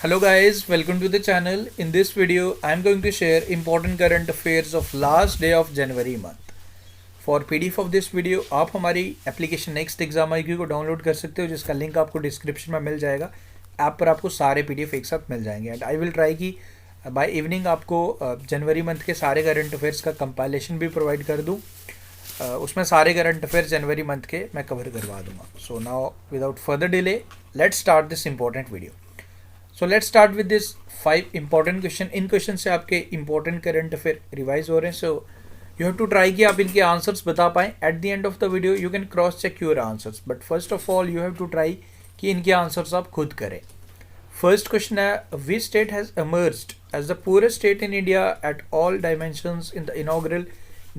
Hello guys, welcome to the channel. In this video, I am going to share important current affairs of last day of January month. For PDF of this video, आप हमारी application next exam IQ को download कर सकते हो, जिसका link आपको description में मिल जाएगा। ऐप पर आपको सारे PDF एक साथ मिल जाएंगे एंड आई विल ट्राई कि बाय इवनिंग आपको जनवरी मंथ के सारे करंट अफेयर्स का कंपाइलेशन भी प्रोवाइड कर दूँ। उसमें सारे करंट अफेयर्स जनवरी मंथ के मैं कवर करवा दूंगा। So now without further delay let's start this important video. So let's start with this 5 important question. इन क्वेश्चन से आपके इंपॉर्टेंट करंट अफेयर रिवाइज हो रहे हैं। So you have to try कि आप इनके आंसर्स बता पाएं। At the end of the video you can cross check your answers, but first of all you have to try कि इनके आंसर्स आप खुद करें। First question is, which state has emerged as the poorest state in India at all dimensions in the inaugural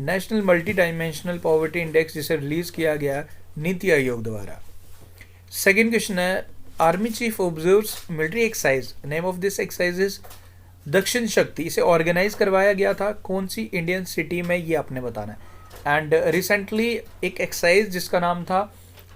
national multi dimensional poverty index, जिसे release किया गया नीति आयोग द्वारा। Second question is, army chief observes military exercise, name of this exercise is Dakshin Shakti. इसे organise करवाया गया था कौन सी Indian city में, ये आपने बताना है। एंड रिसेंटली एक एक्सरसाइज जिसका नाम था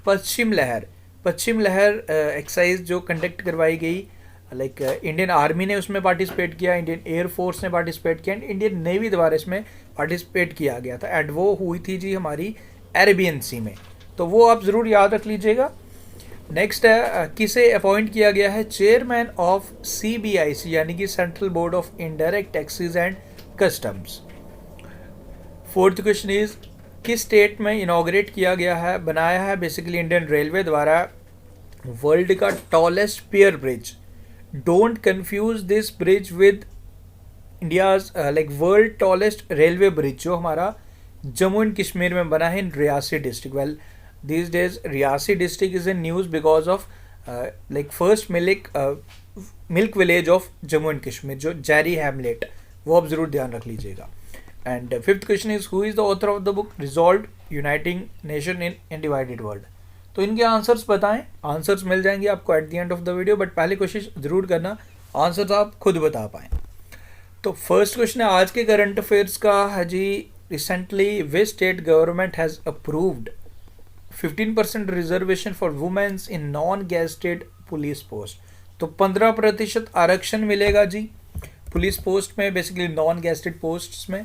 पश्चिम लहर एक्सरसाइज जो कंडक्ट करवाई गई, लाइक इंडियन आर्मी ने उसमें पार्टिसिपेट किया, इंडियन एयरफोर्स ने पार्टिसिपेट किया एंड इंडियन नेवी द्वारा इसमें पार्टिसिपेट किया गया था एंड वो हुई थी जी हमारी अरेबियन सी में। तो वो आप ज़रूर याद रख लीजिएगा। नेक्स्ट है, किसे अपॉइंट किया गया है चेयरमैन ऑफ CBIC यानी कि central board of indirect taxes and customs. Fourth question is, किस स्टेट में इनॉग्रेट किया गया है, बनाया है बेसिकली इंडियन रेलवे द्वारा वर्ल्ड का tallest pier bridge. Don't confuse this bridge with India's like world tallest railway bridge जो हमारा जम्मू एंड कश्मीर में बना है in Reasi district. Well these days Riyasi district is in news because of like first milk village of Jammu and Kashmir जो जैरी Hamlet, वो आप ज़रूर ध्यान रख लीजिएगा। And fifth question is, who is the author of the book resolve uniting nation in undivided world. तो इनके answers बताएं, आंसर्स मिल जाएंगे आपको eight the end of the video, but पहले कोशिश ज़रूर करना आंसर्स आप खुद बता पाएँ। तो फर्स्ट क्वेश्चन है आज के करंट अफेयर्स का है जी, recently which state government has approved 15% reservation for womens in non gazetted police post. तो 15% आरक्षण मिलेगा जी पुलिस पोस्ट में, बेसिकली नॉन गेस्टेड पोस्ट्स में।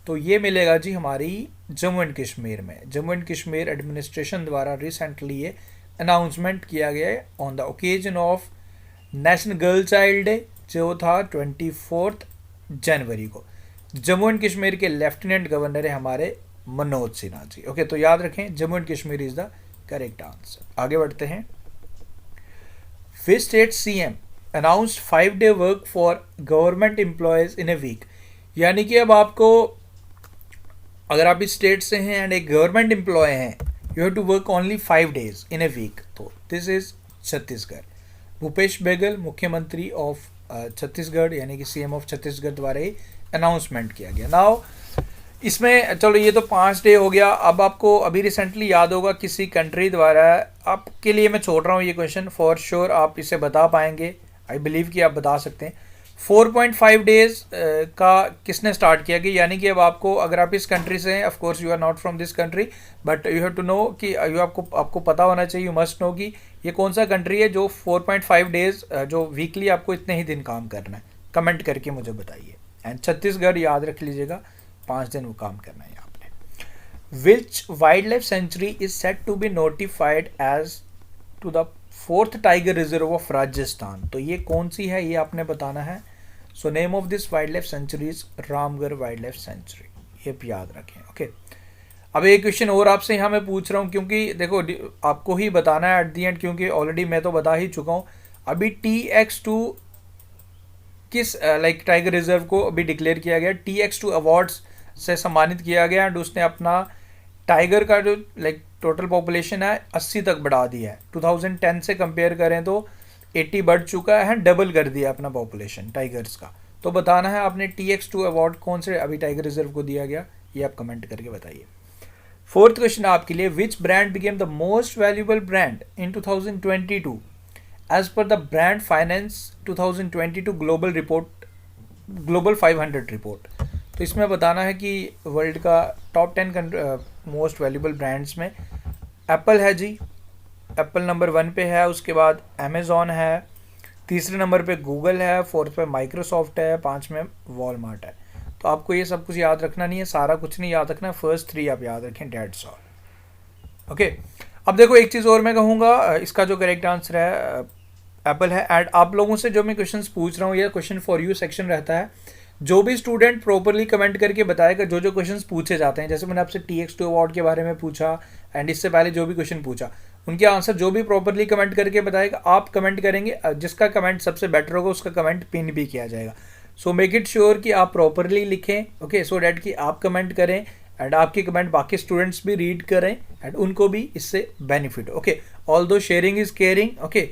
तो ये मिलेगा जी हमारी जम्मू एंड कश्मीर में। जम्मू एंड कश्मीर एडमिनिस्ट्रेशन द्वारा रिसेंटली ये अनाउंसमेंट किया गया है on the occasion of national girl child day जो था 24 जनवरी को। जम्मू एंड कश्मीर के लेफ्टिनेंट गवर्नर है हमारे मनोज सिन्हा जी। ओके, तो याद रखें Jammu and Kashmir is the correct answer. आगे बढ़ते हैं। Which state CM announced 5-day work for government employees in a week. यानी कि अब आपको, अगर आप इस स्टेट से हैं एंड एक गवर्नमेंट एम्प्लॉय हैं, you have to work only 5 days in a week. तो दिस इज छत्तीसगढ़। भूपेश बघेल मुख्यमंत्री ऑफ छत्तीसगढ़ यानी कि CM ऑफ छत्तीसगढ़ द्वारा ही अनाउंसमेंट किया गया। नाउ इसमें चलो ये तो 5 डे हो गया। अब आपको अभी रिसेंटली याद होगा किसी कंट्री द्वारा, आपके लिए मैं छोड़ रहा हूँ ये क्वेश्चन, फॉर श्योर आप इसे बता पाएंगे, आई बिलीव कि आप बता सकते हैं। 4.5 days का किसने स्टार्ट किया गया, यानी कि अब आपको, अगर आप इस कंट्री से हैं, of course you are not from this country, but you have to know कि आपको पता होना चाहिए, यू मस्ट नो कि ये कौन सा कंट्री है जो 4.5 days जो वीकली आपको इतने ही दिन काम करना है। कमेंट करके मुझे बताइए। एंड छत्तीसगढ़ याद रख लीजिएगा, 5 दिन वो काम करना है आपने। Which wildlife sanctuary is set to be notified as the द 4th tiger reserve of Rajasthan. तो ये कौन सी है ये आपने बताना है। So name of this wildlife sanctuary is Ramgarh wildlife sanctuary, ये भी याद रखें। ओके, अब एक क्वेश्चन और आपसे यहाँ मैं पूछ रहा हूँ, क्योंकि देखो आपको ही बताना है एट दी एंड, क्योंकि ऑलरेडी मैं तो बता ही चुका हूँ। अभी TX2 किस लाइक टाइगर रिजर्व को अभी डिक्लेयर किया गया, TX2 अवार्ड्स से सम्मानित किया गया एंड उसने अपना टाइगर का जो लाइक टोटल पॉपुलेशन है 80 तक बढ़ा दिया है। 2010 से कंपेयर करें तो 80 बढ़ चुका है, डबल कर दिया अपना पॉपुलेशन टाइगर्स का। तो बताना है आपने TX2 अवार्ड कौन से अभी टाइगर रिजर्व को दिया गया, ये आप कमेंट करके बताइए। फोर्थ क्वेश्चन आपके लिए, which brand became the most valuable brand in 2022 as per the brand finance 2022 global 500 report. तो इसमें बताना है कि वर्ल्ड का टॉप 10 मोस्ट वैल्यूबल ब्रांड्स में एप्पल है जी, एप्पल नंबर 1 पे है, उसके बाद अमेज़ॉन है, तीसरे नंबर पे गूगल है, फोर्थ पे माइक्रोसॉफ्ट है, 5 में वॉलमार्ट है। तो आपको ये सब कुछ याद रखना नहीं है, सारा कुछ नहीं याद रखना है, फर्स्ट 3 आप याद रखें, डेट्स ऑल। ओके, अब देखो एक चीज़ और मैं कहूँगा, इसका जो करेक्ट आंसर है एप्पल है। एंड आप लोगों से जो मैं क्वेश्चंस पूछ रहा हूँ, ये क्वेश्चन फॉर यू सेक्शन रहता है। जो भी स्टूडेंट प्रॉपरली कमेंट करके बताएगा जो जो क्वेश्चंस पूछे जाते हैं, जैसे मैंने आपसे TX2 अवार्ड के बारे में पूछा एंड इससे पहले जो भी क्वेश्चन पूछा, उनके आंसर जो भी प्रॉपरली कमेंट करके बताएगा, आप कमेंट करेंगे, जिसका कमेंट सबसे बेटर होगा उसका कमेंट पिन भी किया जाएगा। सो मेक इट श्योर कि आप प्रॉपरली लिखें, ओके, सो डैट कि आप कमेंट करें एंड आपके कमेंट बाकी स्टूडेंट्स भी रीड करें एंड उनको भी इससे बेनिफिट, ओके। ऑल दो sharing is caring, okay,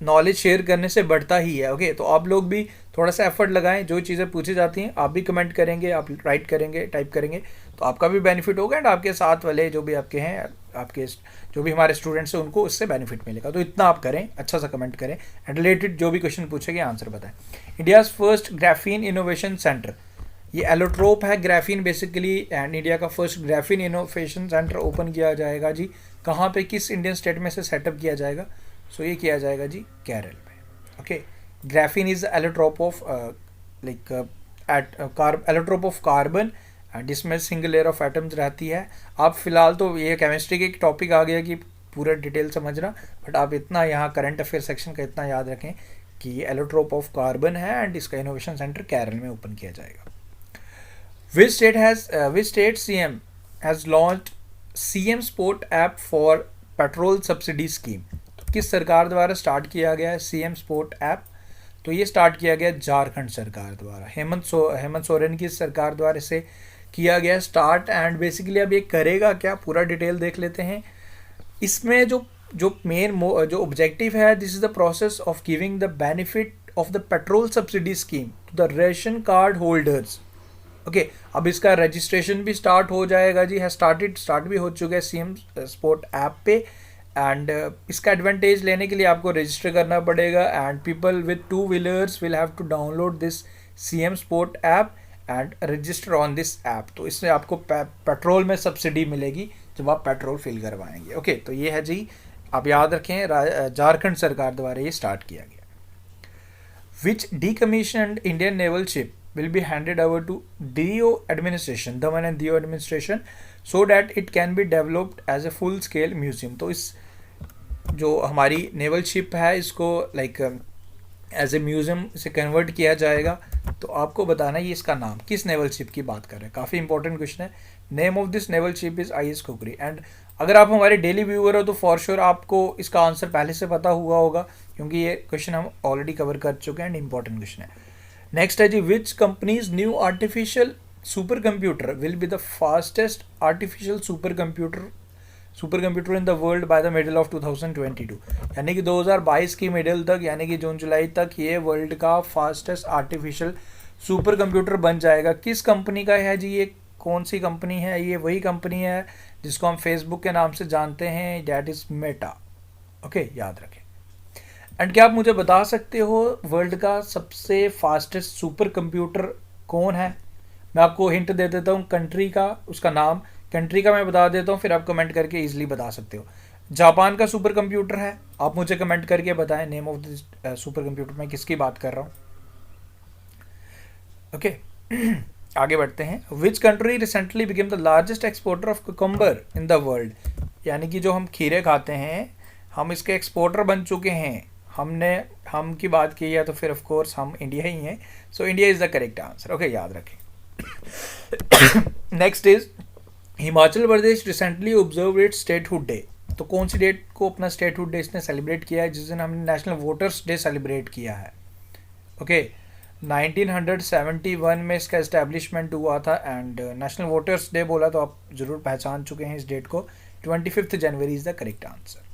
knowledge share करने से बढ़ता ही है, ओके। तो आप लोग भी थोड़ा सा एफर्ट लगाएं, जो चीज़ें पूछी जाती हैं आप भी कमेंट करेंगे, आप राइट करेंगे, टाइप करेंगे, तो आपका भी बेनिफिट होगा एंड आपके साथ वाले जो भी आपके हैं, आपके जो भी हमारे स्टूडेंट्स हैं उनको उससे बेनिफिट मिलेगा। तो इतना आप करें, अच्छा सा कमेंट करें एंड रिलेटेड जो भी क्वेश्चन पूछेंगे आंसर बताएं। India's first graphene innovation centre, ये एलोट्रोप है ग्राफीन बेसिकली, एंड इंडिया का first graphene innovation centre open किया जाएगा जी। कहाँ पे, किस इंडियन स्टेट में से सेटअप किया जाएगा? सो ये किया जाएगा जी केरल में, okay. Graphene is allotrope of like allotrope of carbon, जिसमें सिंगल लेयर ऑफ एटम्स रहती है। आप फिलहाल तो ये केमिस्ट्री के एक टॉपिक आ गया कि पूरा डिटेल समझना, बट आप इतना यहाँ करंट अफेयर सेक्शन का इतना याद रखें कि ये एलोट्रोप ऑफ कार्बन है एंड इसका इनोवेशन सेंटर केरल में ओपन किया जाएगा। Which state CM has launched CM Sport app for petrol subsidy scheme? तो किस सरकार द्वारा स्टार्ट किया गया है CM Sport ऐप? तो ये स्टार्ट किया गया झारखंड सरकार द्वारा, हेमंत सोरेन की सरकार द्वारा इसे किया गया स्टार्ट। एंड बेसिकली अब ये करेगा क्या, पूरा डिटेल देख लेते हैं। इसमें जो जो मेन जो ऑब्जेक्टिव है, this is the process of giving the benefit of the petrol subsidy scheme to the ration card holders, okay. अब इसका रजिस्ट्रेशन भी स्टार्ट हो जाएगा जी, है स्टार्ट भी हो चुका है CM स्पोर्ट ऐप पे। एंड इसका एडवांटेज लेने के लिए आपको रजिस्टर करना पड़ेगा and people with 2 wheelers will have to download this CM sport app and register on this app. तो इसमें आपको पेट्रोल में सब्सिडी मिलेगी जब आप पेट्रोल फिल करवाएंगे, ओके। तो ये है जी, आप याद रखें, झारखंड सरकार द्वारा ये स्टार्ट किया गया। विच decommissioned Indian naval ship will be handed over to DO administration, Daman and Diu administration, so that it can be developed as a full scale museum। तो इस जो हमारी नेवल शिप है इसको लाइक एज ए म्यूजियम से convert किया जाएगा। तो आपको बताना ये इसका नाम, किस नेवल शिप की बात कर रहे हैं, काफ़ी इंपॉर्टेंट क्वेश्चन है। Name of this naval ship is IS Khukri. And अगर आप हमारे डेली व्यूअर हो तो फॉर श्योर आपको इसका आंसर पहले से पता हुआ होगा, क्योंकि ये क्वेश्चन हम ऑलरेडी कवर कर चुके हैं एंड इंपॉर्टेंट क्वेश्चन है। नेक्स्ट है जी, which company's new artificial supercomputer will be the fastest artificial supercomputer in the world by the middle of 2022, यानी कि 2022 की मिडल तक, यानी कि जून जुलाई तक ये वर्ल्ड का फास्टेस्ट आर्टिफिशियल सुपर कंप्यूटर बन जाएगा। किस कंपनी का है जी ये, कौन सी कंपनी है? ये वही कंपनी है जिसको हम फेसबुक के नाम से जानते हैं, डैट इज मेटा, ओके, याद रखें। एंड क्या आप मुझे बता सकते हो वर्ल्ड का सबसे फास्टेस्ट सुपर कंप्यूटर कौन है? मैं आपको हिंट दे देता हूँ कंट्री का, उसका नाम कंट्री का मैं बता देता हूँ, फिर आप कमेंट करके इजीली बता सकते हो। जापान का सुपर कंप्यूटर है, आप मुझे कमेंट करके बताएं name of this super computer, मैं किसकी बात कर रहा हूँ, ओके। आगे बढ़ते हैं। Which country recently became the largest exporter of cucumber in the world, यानी कि जो हम खीरे खाते हैं हम इसके एक्सपोर्टर बन चुके हैं। हम की बात की है तो फिर ऑफ कोर्स हम इंडिया ही हैं, so India is the correct answer, okay, याद रखें। Next is Himachal Pradesh recently observe it's statehood day. तो कौन सी डेट को अपना स्टेटहुड डे इसने सेलिब्रेट किया है? जिस दिन हमने नेशनल वोटर्स डे सेलिब्रेट किया है, ओके। 1971 में इसका इस्टेब्लिशमेंट हुआ था एंड नेशनल वोटर्स डे बोला तो आप जरूर पहचान चुके हैं इस डेट को। 25 जनवरी is the correct answer.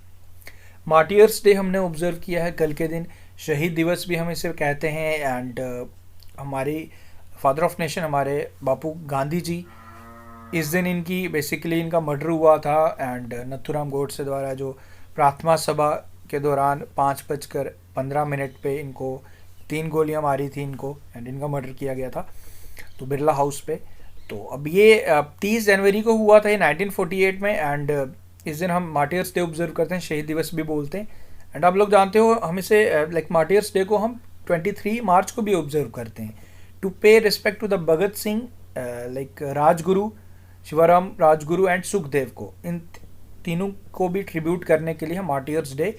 Martyrs day हमने ऑब्जर्व किया है कल के दिन, शहीद दिवस भी हम इसे कहते हैं। एंड हमारी फादर ऑफ नेशन हमारे बापू गांधी जी, इस दिन इनकी बेसिकली इनका मर्डर हुआ था एंड नथुराम गोडसे द्वारा जो प्रार्थना सभा के दौरान 5:15 पे इनको 3 गोलियां मारी थी इनको एंड इनका मर्डर किया गया था तो बिरला हाउस पे। तो अब ये 30 जनवरी को हुआ था ये 1948 में एंड इस दिन हम मार्टियर्स डे ऑब्जर्व करते हैं, शहीद दिवस भी बोलते हैं। एंड आप लोग जानते हो हम इसे लाइक मार्टियर्स डे को हम 23 मार्च को भी ऑब्जर्व करते हैं to pay respect to the Bhagat Singh, like Rajguru, Shivram Rajguru and Sukhdev को, इन तीनों को भी ट्रिब्यूट करने के लिए हम मार्टियर्स डे,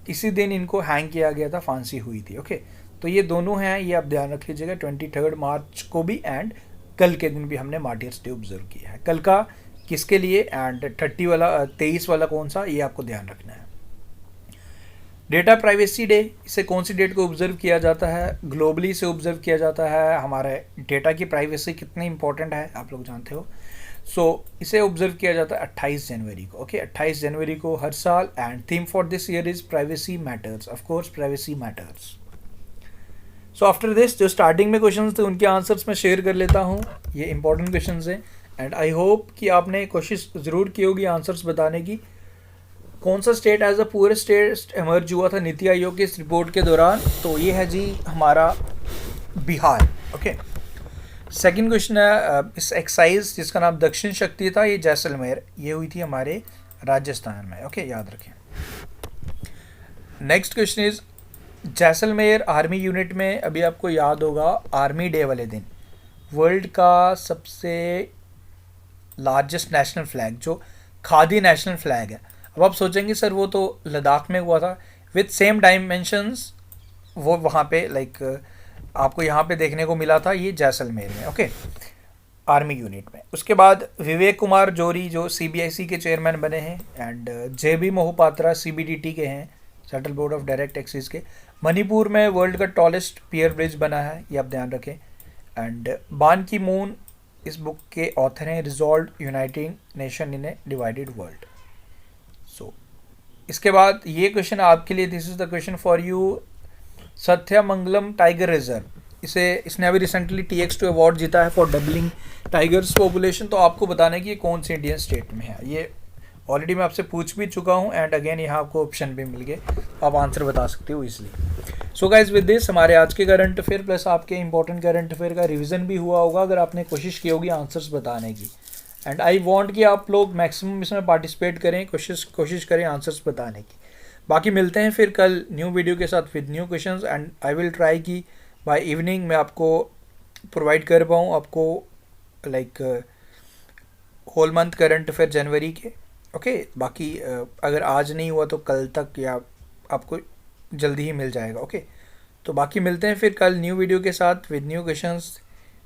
इसी दिन इनको हैंग किया गया था, फांसी हुई थी। ओके तो ये दोनों हैं, ये आप ध्यान रख लीजिएगा, 23 मार्च को भी एंड कल के दिन भी हमने मार्टियर्स डे ऑब्जर्व किया है। कल का किसके लिए एंड 30 वाला 23 वाला कौन सा, ये आपको ध्यान रखना है। डेटा प्राइवेसी डे, इसे कौन सी डेट को ऑब्जर्व किया जाता है, ग्लोबली से ऑब्जर्व किया जाता है। हमारे डेटा की प्राइवेसी कितनी इंपॉर्टेंट है आप लोग जानते हो। इसे ऑब्जर्व किया जाता है 28 जनवरी को। ओके 28 जनवरी को हर साल, and theme for this year is privacy matters, of course privacy matters. After this जो स्टार्टिंग में क्वेश्चंस थे उनके आंसर्स मैं शेयर कर लेता हूँ, ये इंपॉर्टेंट क्वेश्चंस हैं एंड आई होप कि आपने कोशिश ज़रूर की होगी आंसर्स बताने की। कौन सा state as a poorest state emerge हुआ था नीति आयोग की इस रिपोर्ट के दौरान, तो ये है जी हमारा बिहार। ओके सेकंड क्वेश्चन है इस एक्साइज जिसका नाम दक्षिण शक्ति था, ये जैसलमेर, ये हुई थी हमारे राजस्थान में। ओके याद रखें। Next question is Jaisalmer army unit में, अभी आपको याद होगा आर्मी डे वाले दिन वर्ल्ड का सबसे लार्जेस्ट नेशनल फ्लैग जो खादी नेशनल फ्लैग है। अब आप सोचेंगे सर वो तो लद्दाख में हुआ था, विथ सेम डायमेंशंस वो वहाँ पे लाइक आपको यहाँ पे देखने को मिला था, ये जैसलमेर में। ओके आर्मी यूनिट में। उसके बाद विवेक कुमार जोरी जो CBIC के चेयरमैन बने हैं, एंड JB मोहपात्रा CBDT के हैं, central board of direct taxes के। मणिपुर में वर्ल्ड का टॉलेस्ट पियर ब्रिज बना है, ये आप ध्यान रखें। एंड बान की मून इस बुक के ऑथर हैं, resolve uniting nation in A divided world. इसके बाद ये क्वेश्चन आपके लिए, this is the question for you. Sathyamangalam tiger reserve, इसने अभी रिसेंटली TX2 अवार्ड जीता है फॉर डबलिंग टाइगर्स पॉपुलेशन। तो आपको बताने की ये कौन सी इंडियन स्टेट में है, ये ऑलरेडी मैं आपसे पूछ भी चुका हूँ एंड अगेन यहाँ आपको ऑप्शन भी मिल गए, आप आंसर बता सकते हो इसलिए। सो गाइज विद दिस हमारे आज के करंट अफेयर प्लस आपके इंपॉर्टेंट करंट अफेयर का रिविजन भी हुआ होगा अगर आपने कोशिश की होगी आंसर्स बताने की। एंड आई वांट कि आप लोग मैक्सिमम इसमें पार्टिसिपेट करें, कोशिश करें आंसर्स बताने की। बाकी मिलते हैं फिर कल न्यू वीडियो के साथ with new questions, and I will try कि बाय इवनिंग मैं आपको प्रोवाइड कर पाऊँ आपको like whole month current affair जनवरी के। ओके बाकी अगर आज नहीं हुआ तो कल तक या आपको जल्दी ही मिल जाएगा। ओके तो बाकी मिलते हैं फिर कल न्यू वीडियो के साथ with new questions.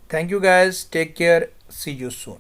Thank you guys, take care, see you soon.